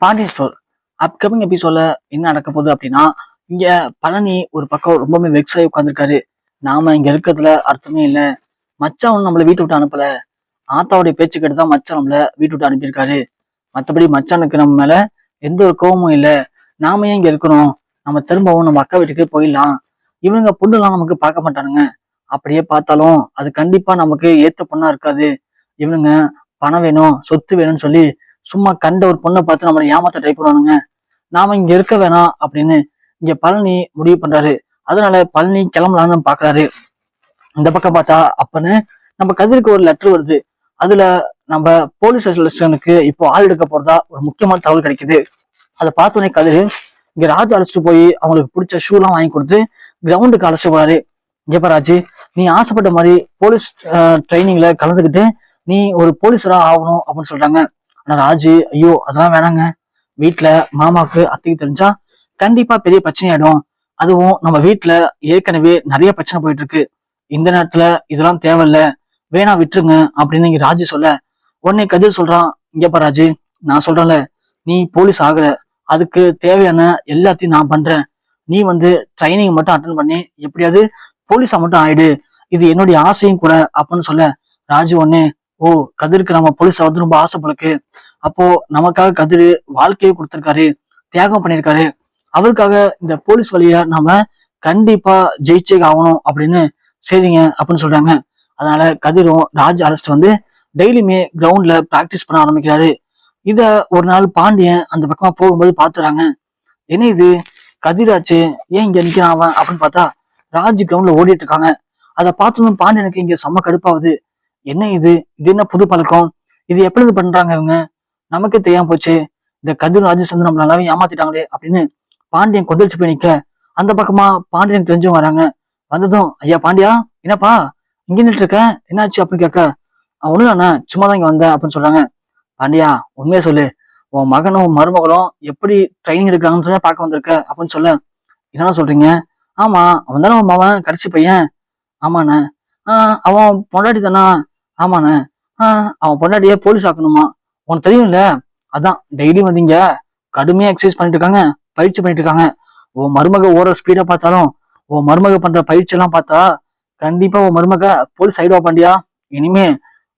Pandian store upcoming எபிசோட்ல என்ன நடக்க போகுது அப்படின்னா, இங்க பழனி ஒரு பக்கம் ரொம்பவே வெக்ஸ் ஆகி உட்காந்துருக்காரு. நாம இங்க இருக்கிறதுல அர்த்தமே இல்லை. மச்சான் ஒன்றும் நம்மள வீட்டு விட்டு அனுப்பல. ஆத்தாவுடைய பேச்சு கேட்டுதான் மச்சான் நம்மள வீட்டு விட்டு அனுப்பியிருக்காரு. மற்றபடி மச்சானுக்கு நம்ம மேல எந்த ஒரு கோபமும் இல்லை. நாம ஏன் இங்க இருக்கணும்? நம்ம திரும்பவும் நம்ம அக்கா வீட்டுக்கு போயிடலாம். இவங்க பொண்ணுலாம் நமக்கு பார்க்க மாட்டானுங்க. அப்படியே பார்த்தாலும் அது கண்டிப்பா நமக்கு ஏத்த பொண்ணா இருக்காது. இவனுங்க பணம் வேணும், சொத்து வேணும்னு சொல்லி சும்மா கண்ட ஒரு பொண்ணை பார்த்து நம்மளை ஏமாத்த ட்ரை பண்ணுவானுங்க. நாம இங்க இருக்க வேணாம் அப்படின்னு இங்க பழனி முடிவு பண்றாரு. அதனால பழனி கிளம்பலான்னு பாக்குறாரு. இந்த பக்கம் பார்த்தா அப்பன்னு நம்ம கதிருக்கு ஒரு லெட்டர் வருது. அதுல நம்ம போலீஸ் ஸ்டேஷனுக்கு இப்போ ஆள் எடுக்க போறதா ஒரு முக்கியமான தகவல் கிடைக்குது. அதை பார்த்தோன்னே கதிர் இங்க ராஜு அழைச்சிட்டு போய் அவங்களுக்கு பிடிச்ச ஷூ எல்லாம் வாங்கி கொடுத்து கிரவுண்டுக்கு அழைச்சிட்டு போறாரு. இங்கப்ப ராஜு, நீ ஆசைப்பட்ட மாதிரி போலீஸ் ட்ரைனிங்ல கலந்துக்கிட்டு நீ ஒரு போலீஸரா ஆகணும் அப்படின்னு சொல்றாங்க. ஆனா ராஜு, ஐயோ அதெல்லாம் வேணாங்க. வீட்டுல மாமாவுக்கு அத்தைக்கு தெரிஞ்சா கண்டிப்பா பெரிய பிரச்சனையாயிடும். அதுவும் நம்ம வீட்டுல ஏற்கனவே நிறைய பிரச்சனை போயிட்டு இருக்கு. இந்த நேரத்துல இதெல்லாம் தேவையில்ல, வேணா விட்டுருங்க அப்படின்னு இங்க ராஜு சொல்ல, உடனே கதிர் சொல்றான், இங்கப்பா ராஜு, நான் சொல்றேன்ல, நீ போலீஸ் ஆகுற, அதுக்கு தேவையான எல்லாத்தையும் நான் பண்றேன். நீ ட்ரைனிங் மட்டும் அட்டன் பண்ணி எப்படியாவது போலீஸா மட்டும் ஆயிடு, இது என்னுடைய ஆசையும் கூட அப்படின்னு சொல்ல, ராஜு உடனே, ஓ கதிருக்கு நம்ம போலீஸ் ஆகிறது ரொம்ப ஆசைப்படுக்கு. அப்போ நமக்காக கதிர் வாழ்க்கையை கொடுத்திருக்காரு, தியாகம் பண்ணியிருக்காரு. அவருக்காக இந்த போலீஸ் வழிய நாம கண்டிப்பா ஜெயிச்சே ஆகணும் அப்படின்னு சரிங்க அப்படின்னு சொல்றாங்க. அதனால கதிரும் ராஜ் அரெஸ்ட் டெய்லியுமே கிரவுண்ட்ல பிராக்டிஸ் பண்ண ஆரம்பிக்கிறாரு. இத ஒரு நாள் பாண்டியன் அந்த பக்கமா போகும்போது பாத்துறாங்க. என்ன இது கதிராச்சு, ஏன் இங்க நிக்கிறான் அவன் அப்படின்னு பார்த்தா ராஜ் கிரவுண்ட்ல ஓடிட்டு இருக்காங்க. அதை பார்த்ததும் பாண்டியனுக்கு இங்க செம்ம கடுப்பாகுது. என்ன இது என்ன புது பழக்கம், இது எப்படி பண்றாங்க இவங்க, நமக்கே தெரியாம போச்சு. இந்த கதிர் ராஜேஷ் நம்ம நல்லாவே ஏமாத்திட்டாங்களே அப்படின்னு பாண்டியன் கொந்தளிச்சு போய் நிக்க, அந்த பக்கமா பாண்டியன் தெரிஞ்சவங்க வராங்க. வந்ததும், ஐயா பாண்டியா, என்னப்பா இங்க நின்று இருக்க, என்னாச்சு அப்படின்னு கேட்க, ஒண்ணுதானே சும்மாதான் இங்க வந்தேன் அப்படின்னு சொல்றாங்க. பாண்டியா உண்மையா சொல்லு, உன் மகனும் மருமகளும் எப்படி ட்ரைனிங் எடுக்கிறாங்கன்னு சொல்லி பார்க்க வந்திருக்க அப்படின்னு சொல்ல, என்னன்னா சொல்றீங்க? ஆமா, அவன் தானே உன் மகன் கடைசி பையன். ஆமாண்ணே. அவன் பொண்டாட்டி தானா? ஆமாண்ணே. அவன் பொண்டாட்டியே போலீஸ் ஆக்கணுமா? உனக்கு தெரியும்ல, அதான் டெய்லி வந்தீங்க கடுமையா எக்ஸசைஸ் பண்ணிட்டு இருக்காங்க, பயிற்சி பண்ணிட்டு இருக்காங்க. உன் மருமக ஓடுற ஸ்பீடா பார்த்தாலும் உன் மருமக பண்ற பயிற்சி எல்லாம் பார்த்தா கண்டிப்பா உன் மருமக போலீஸ் ஆயிடுவா பாண்டியா. இனிமே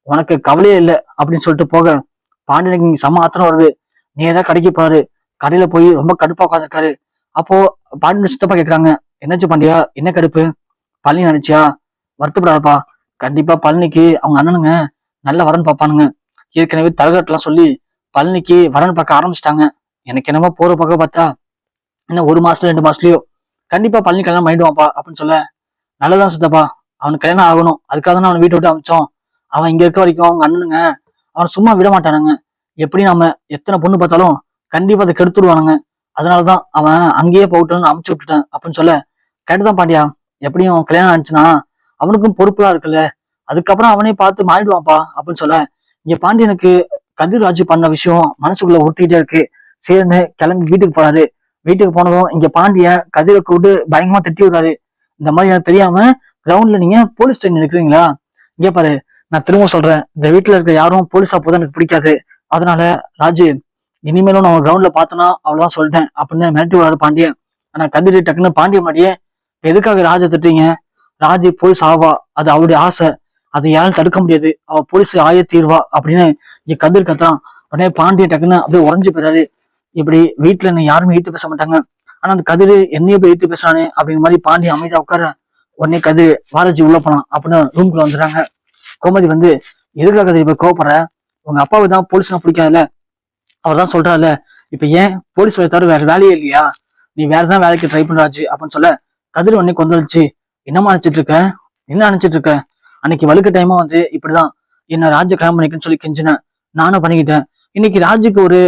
உனக்கு கவலையே இல்லை அப்படின்னு சொல்லிட்டு போக, பாண்டியனுக்கு இங்க செம்ம ஆத்திரம் வருது. நேரா கடைக்கு போறாரு. கடையில போய் ரொம்ப கடுப்பா உட்காந்துருக்காரு. அப்போ பாண்டியன் சித்தப்பா கேட்கறாங்க, என்னாச்சு பாண்டியா, என்ன கடுப்பு? பழனி நினைச்சியா? வருத்தப்படாதப்பா, கண்டிப்பா பழனிக்கு அவங்க அண்ணனுங்க நல்ல வரன் பார்ப்பானுங்க. ஏற்கனவே தலகட்டெல்லாம் சொல்லி பழனிக்கு வரன் பார்க்க ஆரம்பிச்சிட்டாங்க. எனக்கு என்னமோ போற பக்கம் பார்த்தா இன்னும் 1 மாசத்துல 2 மாசத்துலயோ கண்டிப்பா பழனி கல்யாணம் பண்ணிடுவான்ப்பா அப்படின்னு சொல்ல, நல்லதான் சித்தப்பா, அவனுக்கு கல்யாணம் ஆகணும், அதுக்காக தான் அவனை வீட்டை விட்டு அமிச்சோம். அவன் இங்க இருக்க வரைக்கும் அவங்க அண்ணனுங்க அவனை சும்மா விட மாட்டானுங்க. எப்படி நாம எத்தனை பொண்ணு பார்த்தாலும் கண்டிப்பா அதை கெடுத்துடுவானுங்க. அதனாலதான் அவன் அங்கேயே போகட்டும்னு அமுச்சு விட்டுட்டேன் அப்படின்னு சொல்ல, கேட்டுதான் பாண்டியா, எப்படியும் கல்யாணம் ஆச்சுன்னா அவனுக்கும் பொறுப்புலாம் இருக்குல்ல, அதுக்கப்புறம் அவனே பார்த்து மாறிடுவான்ப்பா அப்படின்னு சொல்ல, இங்க பாண்டியனுக்கு கதிர் ராஜு பண்ண விஷயம் மனசுக்குள்ள உறுத்திக்கிட்டே இருக்கு. சேர்ந்து கிளம்பி வீட்டுக்கு போறாரு. வீட்டுக்கு போனதும் இங்க பாண்டியன் கதிரை கூப்பிட்டு பயங்கரமா திட்டி விடுறாரு. இந்த மாதிரி எனக்கு தெரியாம கிரவுண்ட்ல நீங்க போலீஸ் ட்ரெயின் இருக்கிறீங்களா? இங்க பாரு, நான் திரும்ப சொல்றேன், இந்த வீட்டுல இருக்க யாரும் போலீஸா போதான் எனக்கு பிடிக்காது. அதனால ராஜு, இனிமேலும் நான் கிரவுண்ட்ல பார்த்தோன்னா அவ்வளவுதான் சொல்லிட்டேன் அப்படின்னு மிரட்டி விடுறாரு பாண்டியன். ஆனா கதிரி டக்குன்னு பாண்டிய மாட்டியே, எதுக்காக ராஜை திட்டுறீங்க? ராஜி போலீஸ் ஆவா, அது அவளுடைய ஆசை, அதை யாரும் தடுக்க முடியாது, அவ போலீஸ் ஆய தீர்வா அப்படின்னு இங்க கதிர் கத்துறான். உடனே பாண்டியன் டக்குன்னு அப்படியே உறைஞ்சு போயிறாரு. இப்படி வீட்டுல என்ன யாருமே எதிர்த்து பேச மாட்டாங்க, ஆனா அந்த கதிர் என்னையே போய் எதிர்த்து பேசுறானே அப்படிங்கிற மாதிரி பாண்டியன் அமைதியா உட்கார, உடனே கதிர் வாரஜி உள்ள போலாம் அப்படின்னு ரூம்குள்ள வந்துடுறாங்க. கோமதி எதுக்காக கதிர் இப்ப கோவப்படுற? உங்க அப்பாவுக்கு தான் போலீஸ்னா பிடிக்காதுல்ல, அவர் தான் சொல்றாருல, இப்ப ஏன் போலீஸ் வேலை தவிர வேற வேலையே இல்லையா? நீ வேறதான் வேலைக்கு ட்ரை பண்றாச்சு அப்படின்னு சொல்ல, கதிர் உடனே கொந்தளிச்சு, என்னமா நினைச்சிட்டு இருக்க, என்ன நினைச்சிட்டு இருக்க? அன்னைக்கு வழுக்க டைமா இப்படிதான் என்ன ராஜ கல்யாணம் பண்ணிக்கன்னு சொல்லி கெஞ்சினேன், நானும் பண்ணிக்கிட்டேன். இன்னைக்கு ராஜுக்கு ஒரு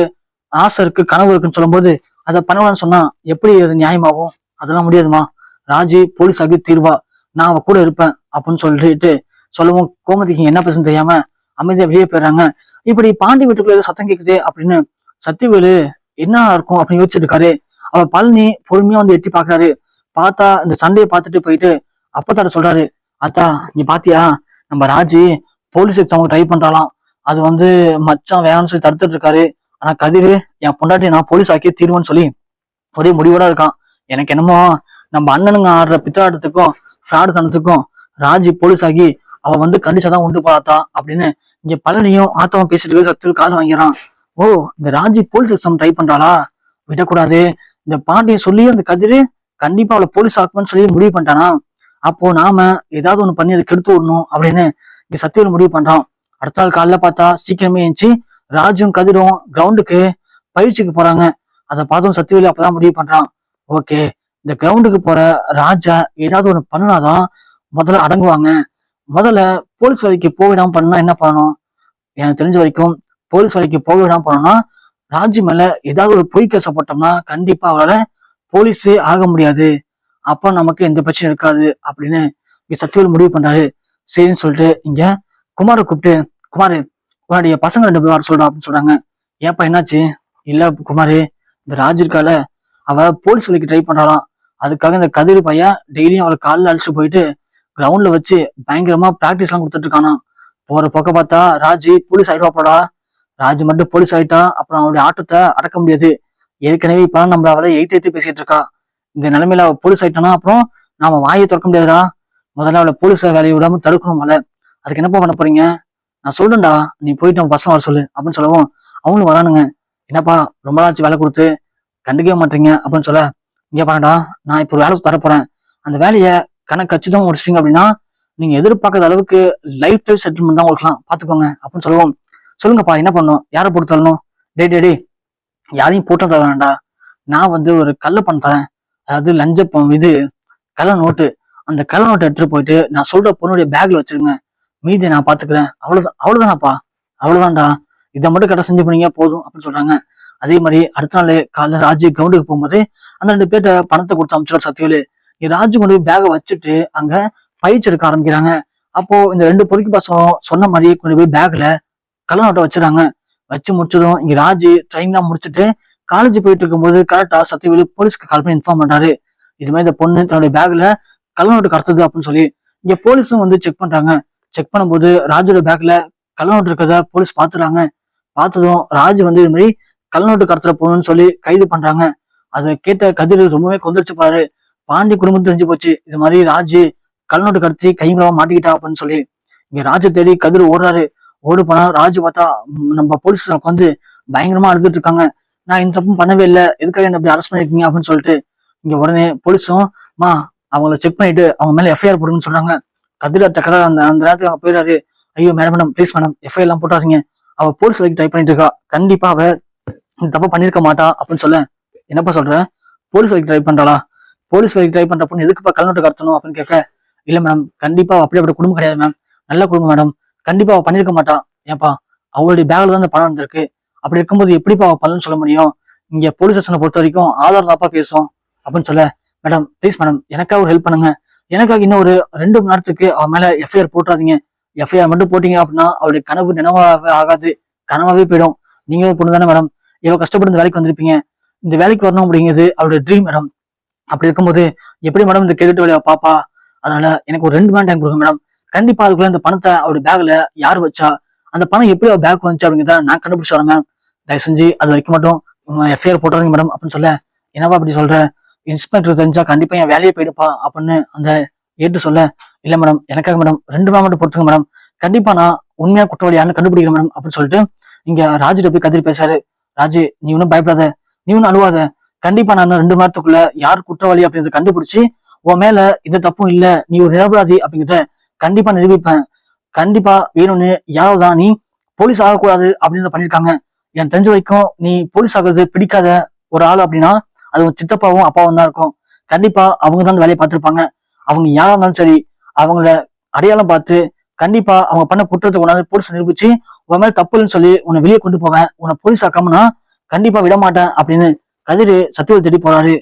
ஆசை இருக்கு, கனவு இருக்குன்னு சொல்லும் போது அதை பண்ணலான்னு சொன்னா எப்படி அது நியாயமாகும்? அதெல்லாம் முடியாதுமா, ராஜி போலீஸ் ஆகி தீர்வா, நான் அவ கூட இருப்பேன் அப்படின்னு சொல்லிட்டு சொல்லவும், கோமதிக்கு என்ன பேசுன்னு தெரியாம அமைதியா வெளியே போயிடுறாங்க. இப்படி பாண்டி வீட்டுக்குள்ள ஏதோ சத்தம் கேக்குது அப்படின்னு சத்தியவேலு என்ன இருக்கும் அப்படின்னு யோசிச்சுட்டு இருக்காரு. அவர் பழனி பொறுமையா எட்டி பாக்குறாரு. பார்த்தா இந்த சண்டையை பார்த்துட்டு போயிட்டு அப்பத்தாட சொல்றாரு, அத்தா நீ பாத்தியா, நம்ம ராஜி போலீஸ் எக்ஸாமுக்கு ட்ரை பண்றாலாம், அது மச்சான் வேணும்னு சொல்லி தடுத்துட்டு இருக்காரு. ஆனா கதிரு என் பொண்டாட்டி நான் போலீஸ் ஆக்கி தீர்வுன்னு சொல்லி ஒரே முடிவோட இருக்கான். எனக்கு என்னமோ நம்ம அண்ணனுங்க ஆடுற பித்தாட்டத்துக்கும் ஃப்ராடு தனத்துக்கும் ராஜி போலீஸ் ஆகி அவ வந்து கண்டிச்சாதான் உண்டு போலாத்தா அப்படின்னு இங்க பழனியும் ஆத்தவும் பேசிட்டு சத்துரு காலம் வாங்கிறான். ஓ, இந்த ராஜி போலீஸ் எக்ஸாம் ட்ரை பண்றாளா? விடக்கூடாது. இந்த பாட்டியை சொல்லி அந்த கதிரு கண்டிப்பா அவளை போலீஸ் ஆக்குன்னு சொல்லி முடிவு பண்ணிட்டானா? அப்போ நாம ஏதாவது ஒண்ணு பண்ணி அதை கெடுத்து விடணும் அப்படின்னு இங்க சத்தியல் முடிவு பண்றான். அடுத்த நாள் காலைல பார்த்தா சீக்கிரமே எழுந்துச்சு ராஜும் கதிரும் கிரவுண்டுக்கு பயிற்சிக்கு போறாங்க. அதை பார்த்தோம் சத்தியவேலு அப்பதான் முடிவு பண்றான். ஓகே, இந்த கிரவுண்டுக்கு போற ராஜா ஏதாவது ஒண்ணு பண்ணாதான் முதல்ல அடங்குவாங்க. முதல்ல போலீஸ் வேலைக்கு போக விடாம பண்ணா என்ன பண்ணணும்? எனக்கு தெரிஞ்ச வரைக்கும் போலீஸ் வேலைக்கு போக விடாம பண்ணோம்னா ராஜு மேல ஏதாவது ஒரு பொய் கேச போட்டோம்னா கண்டிப்பா அவரால் போலீஸே ஆக முடியாது. அப்ப நமக்கு எந்த பிரச்சனையும் இருக்காது அப்படின்னு இங்க சத்தியவேல் முடிவு பண்றாரு. சரின்னு சொல்லிட்டு இங்க குமாரை கூப்பிட்டு, குமாரு உன்னுடைய பசங்க 2 பேர் வர சொல்றா அப்படின்னு சொல்றாங்க. ஏப்பா என்னாச்சு? இல்ல குமாரு, இந்த ராஜு இருக்கால அவ போலீஸ் வேலைக்கு ட்ரை பண்றாளாம். அதுக்காக இந்த கதிர் பையன் டெய்லியும் அவளை காலில் அழைச்சிட்டு போயிட்டு கிரவுண்ட்ல வச்சு பயங்கரமா பிராக்டிஸ் எல்லாம் கொடுத்துட்டு இருக்கானா. போற பக்கம் பார்த்தா ராஜு போலீஸ் ஆயிடுவாப்படா. ராஜு மட்டும் போலீஸ் ஆயிட்டா அப்புறம் அவனுடைய ஆட்டத்தை அடக்க முடியாது. ஏற்கனவே இப்ப நம்ம அவளை எய்த்து பேசிட்டு இருக்கா. இந்த நிலைமையில அவ போலீஸ் ஆயிட்டானா அப்புறம் நாம வாயை திறக்க முடியாதுடா. முதல்ல அவளை போலீஸ் வேலையை விடாம தடுக்கணும். மலை அதுக்கு என்னப்பா பண்ண போறீங்க? நான் சொல்றேன்டா, நீ போயிட்டு அவன் பசங்க வர சொல்லு அப்படின்னு சொல்லவும் அவங்களும் வரானுங்க. என்னப்பா ரொம்ப நாளாச்சு வேலை கொடுத்து கண்டுக்கவே மாட்டீங்க அப்படின்னு சொல்ல, இங்க பாருடா, நான் இப்போ ஒரு வேலை தரப்போறேன். அந்த வேலையை கணக்கு கச்சிதமா முடிச்சிட்டீங்க அப்படின்னா நீங்க எதிர்பார்க்காத அளவுக்கு லைஃப் டைம் செட்டில்மெண்ட் தான் உங்களுக்குலாம் பாத்துக்கோங்க அப்படின்னு சொல்லுவோம். சொல்லுங்கப்பா என்ன பண்ணும்? யாரை போட்டு தரணும்? டே யாரையும் போட்டு தர வேண்டாம்டா. நான் வந்து ஒரு கள்ள பணம் தரேன். அதாவது இது கள்ள நோட்டு. அந்த கள்ள நோட்டை எடுத்துட்டு போயிட்டு நான் சொல்ற பொண்ணுடைய பேக்ல வச்சிருங்க. மீதியை நான் பாத்துக்கிறேன். அவ்வளவுதானாப்பா? அவ்வளவுதான்டா. இதை மட்டும் கரெக்டா செஞ்சு பண்ணீங்க போதும் அப்படின்னு சொல்றாங்க. அதே மாதிரி அடுத்த நாள் காலைல ராஜு கிரவுண்டுக்கு போகும்போது அந்த 2 பேர்ட்ட பணத்தை கொடுத்து அனுப்பிச்சுடுற சத்தியவேலு. ராஜு கொண்டு போய் பேகை வச்சுட்டு அங்க பயிற்சி எடுக்க ஆரம்பிக்கிறாங்க. அப்போ இந்த 2 பொறுக்கி பசங்களும் சொன்ன மாதிரி கொண்டு போய் பேக்ல கள்ள நோட்டை வச்சுறாங்க. வச்சு முடிச்சதும் இங்க ராஜு ட்ரைனிங்லாம் முடிச்சுட்டு காலேஜ் போயிட்டு இருக்கும்போது கரெக்டா சத்தியவேலு போலீஸ்க்கு கால் பண்ணி இன்ஃபார்ம் பண்றாரு. இது மாதிரி இந்த பொண்ணு தன்னுடைய பேக்ல கள்ள நோட்டு கடத்துது அப்படின்னு சொல்லி இங்க போலீஸும் வந்து செக் பண்றாங்க. செக் பண்ணும்போது ராஜோட பேக்ல கள்ள நோட்டு இருக்கிறத போலீஸ் பாத்துறாங்க. பார்த்ததும் ராஜு வந்து இது மாதிரி கள்ள நோட்டு கடத்துற பொண்ணுன்னு சொல்லி கைது பண்றாங்க. அதை கேட்ட கதிர் ரொம்பவே கொந்தளிச்சு பாரு. பாண்டி குடும்பம் தெரிஞ்சு போச்சு இது மாதிரி ராஜு கள்ள நோட்டு கடத்தி கைங்களா மாட்டிக்கிட்டா அப்படின்னு சொல்லி இங்க ராஜு தேடி கதிர் ஓடுறாரு. ஓடு போனா ராஜு பார்த்தா நம்ம போலீஸ் வந்து பயங்கரமா அழுதுட்டு இருக்காங்க. நான் இந்த தப்பும் பண்ணவே இல்லை, எதுக்காக என்ன அப்படி அரெஸ்ட் பண்ணிருக்கீங்க அப்படின்னு சொல்லிட்டு இங்க உடனே போலீஸும் அவங்கள செக் பண்ணிட்டு அவங்க மேல எஃப்ஐஆர் போடுங்கன்னு சொல்றாங்க. கதிர டக்கரா அந்த நேரத்துக்கு அவங்க போயிடாரு. ஐயோ மேடம் ப்ளீஸ் மேடம் எஃப்ஐஆர் எல்லாம் போட்டாதீங்க. அவ போலீஸ் வேலைக்கு ட்ரை பண்ணிட்டு இருக்கா. கண்டிப்பா அவ இந்த தப்ப பண்ணிருக்க மாட்டா அப்படின்னு சொல்ல, என்னப்பா சொல்ற? போலீஸ் வேலைக்கு ட்ரை பண்றாளா? போலீஸ் வேலைக்கு ட்ரை பண்ற பொண்ணு எதுக்குப்பா கள்ள நோட்டு கடத்தணும் அப்படின்னு கேட்க, இல்ல மேடம் கண்டிப்பா அப்படி குடும்பம் கிடையாது மேம், நல்ல குடும்பம் மேடம், கண்டிப்பா அவ பண்ணிருக்க மாட்டா. ஏன்பா அவளுடைய பேக்ல தான் இந்த பணம் வந்திருக்கு. அப்படி இருக்கும்போது எப்படிப்பா அவ பண்ணலன்னு சொல்ல முடியும்? இங்க போலீஸ் ஸ்டேஷனை பொறுத்த வரைக்கும் ஆதார் தான்ப்பா பேசும் அப்படின்னு சொல்ல, மேடம் ப்ளீஸ் மேடம் எனக்காக ஒரு ஹெல்ப் பண்ணுங்க. எனக்காக இன்னும் ஒரு 2 மணி நேரத்துக்கு அவன் மேல எஃப்ஐஆர் போட்டுறாதீங்க. எஃப்ஐஆர் மட்டும் போட்டீங்க அப்படின்னா அவருடைய கனவு நினைவாவே ஆகாது, கனவாவே போயிடும். நீங்க ஒரு பொண்ணு தானே மேடம், எவ்வளவு கஷ்டப்பட்டு இந்த வேலைக்கு வந்திருப்பீங்க. இந்த வேலைக்கு வரணும் அப்படிங்கிறது அவருடைய ட்ரீம் மேடம். அப்படி இருக்கும்போது எப்படி மேடம் இந்த கிரெடிட் வேலையை பாப்பா? அதனால எனக்கு ஒரு 2 மணி நேரம் டைம் கொடுங்க மேடம். கண்டிப்பா அதுக்குள்ள இந்த பணத்தை அவருடைய பேக்ல யார் வச்சா, அந்த பணம் எப்படி அவர் பேக் வந்துச்சு அப்படிங்கிறத நான் கண்டுபிடிச்சு வரேன் மேம். தயவு செஞ்சு அது வரைக்கும் மட்டும் எஃப்ஐஆர் போட்டுறீங்க மேடம் அப்படின்னு சொல்ல, என்னவா அப்படி சொல்ற? இன்ஸ்பெக்டர் தெரிஞ்சா கண்டிப்பா என் வேலையை போயிடுப்பா அப்படின்னு அந்த ஏட்டு சொல்ல, இல்ல மேடம் எனக்காக மேடம் 2 மணி மட்டும் பொறுத்துங்க மேடம், கண்டிப்பா நான் உண்மையா குற்றவாளி யாருன்னு கண்டுபிடிக்கிறேன் மேடம் அப்படின்னு சொல்லிட்டு இங்க ராஜுட்ட போய் கதிர் பேசாரு. ராஜு நீ ஒன்னும் பயப்படாத, நீ ஒன்னும் அழுவாத, கண்டிப்பா நான் 2 மணி நேரத்துக்குள்ள யார் குற்றவாளி அப்படின்றத கண்டுபிடிச்சு உன் மேல எந்த தப்பும் இல்ல, நீ ஒரு நிரபராதி அப்படிங்கிறத கண்டிப்பா நிரூபிப்பேன். கண்டிப்பா வேணும்னு யாரோதான் நீ போலீஸ் ஆகக்கூடாது அப்படின்னு பண்ணிருக்காங்க. எனக்கு தெரிஞ்ச வரைக்கும் நீ போலீஸ் ஆகுறது பிடிக்காத ஒரு ஆள் அப்படின்னா அது உன் சித்தப்பாவும் அப்பாவும் தான் இருக்கும். கண்டிப்பா அவங்க தான் வேலையை பார்த்திருப்பாங்க. அவங்க யாரா இருந்தாலும் சரி அவங்கள அடையாளம் பார்த்து கண்டிப்பா அவங்க பண்ண குற்றத்தை கொண்டாந்து போலீஸ் நிரூபிச்சு உன் மேல தப்புன்னு சொல்லி உன்னை வெளியே கொண்டு போவேன். உன்னை போலீஸ் ஆக்காமனா கண்டிப்பா விட மாட்டேன் அப்படின்னு கதிர் சத்தியவேல் தேடி போறாரு.